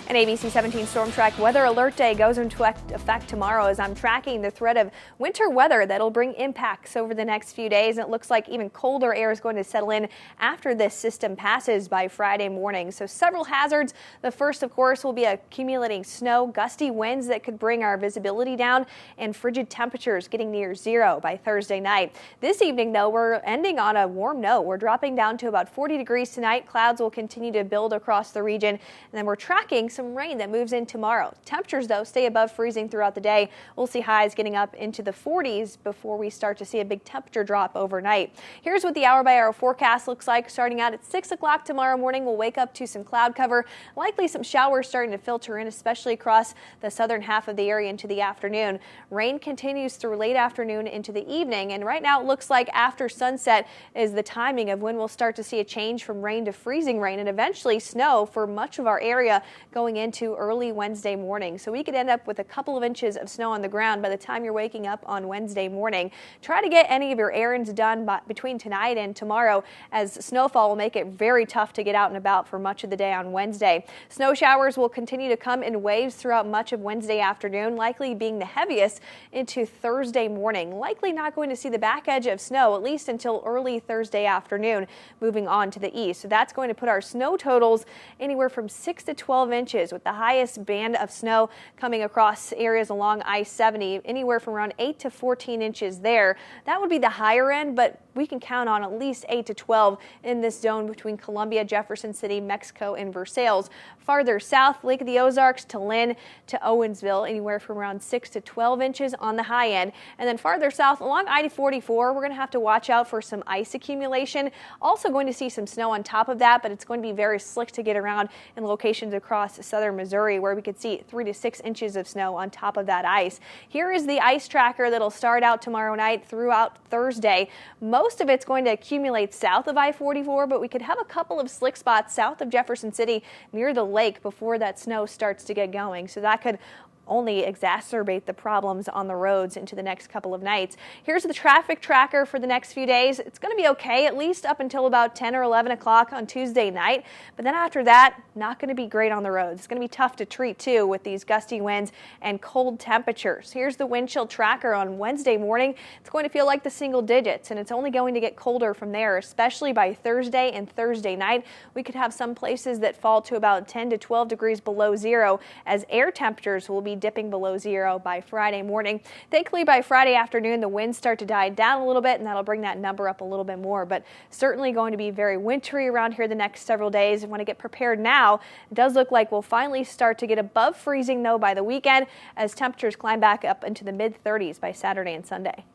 An ABC 17 Storm Track Weather Alert Day goes into effect tomorrow as I'm tracking the threat of winter weather that'll bring impacts over the next few days. And it looks like even colder air is going to settle in after this system passes by Friday morning. So several hazards. The first, of course, will be accumulating snow, gusty winds that could bring our visibility down, and frigid temperatures getting near zero by Thursday night. This evening, though, we're ending on a warm note. We're dropping down to about 40 degrees tonight. Clouds will continue to build across the region, and then we're tracking some rain that moves in tomorrow. Temperatures, though, stay above freezing throughout the day. We'll see highs getting up into the 40s before we start to see a big temperature drop overnight. Here's what the hour-by-hour forecast looks like. Starting out at 6 o'clock tomorrow morning, we'll wake up to some cloud cover, likely some showers starting to filter in, especially across the southern half of the area into the afternoon. Rain continues through late afternoon into the evening, and right now it looks like after sunset is the timing of when we'll start to see a change from rain to freezing rain and eventually snow for much of our area going into early Wednesday morning. So we could end up with a couple of inches of snow on the ground by the time you're waking up on Wednesday morning. Try to get any of your errands done between tonight and tomorrow, as snowfall will make it very tough to get out and about for much of the day on Wednesday. Snow showers will continue to come in waves throughout much of Wednesday afternoon, likely being the heaviest into Thursday morning. Likely not going to see the back edge of snow, at least until early Thursday afternoon, moving on to the east. So that's going to put our snow totals anywhere from 6 to 12 inches, with the highest band of snow coming across areas along I-70, anywhere from around 8 to 14 inches there. That would be the higher end, but we can count on at least 8 to 12 in this zone between Columbia, Jefferson City, Mexico, and Versailles. Farther south, Lake of the Ozarks to Lynn to Owensville, anywhere from around 6 to 12 inches on the high end. And then farther south along I-44, we're going to have to watch out for some ice accumulation. Also going to see some snow on top of that, but it's going to be very slick to get around in locations across southern Missouri where we could see 3 to 6 inches of snow on top of that ice. Here is the ice tracker that'll start out tomorrow night throughout Thursday. Most of it's going to accumulate south of I-44, but we could have a couple of slick spots south of Jefferson City near the lake before that snow starts to get going. So that could only exacerbate the problems on the roads into the next couple of nights. Here's the traffic tracker for the next few days. It's going to be okay, at least up until about 10 or 11 o'clock on Tuesday night. But then after that, not going to be great on the roads. It's going to be tough to treat, too, with these gusty winds and cold temperatures. Here's the wind chill tracker on Wednesday morning. It's going to feel like the single digits, and it's only going to get colder from there, especially by Thursday and Thursday night. We could have some places that fall to about 10 to 12 degrees below zero, as air temperatures will be dipping below zero by Friday morning. Thankfully, by Friday afternoon, the winds start to die down a little bit, and that'll bring that number up a little bit more. But certainly going to be very wintry around here the next several days. And want to get prepared now. It does look like we'll finally start to get above freezing, though, by the weekend, as temperatures climb back up into the mid-30s by Saturday and Sunday.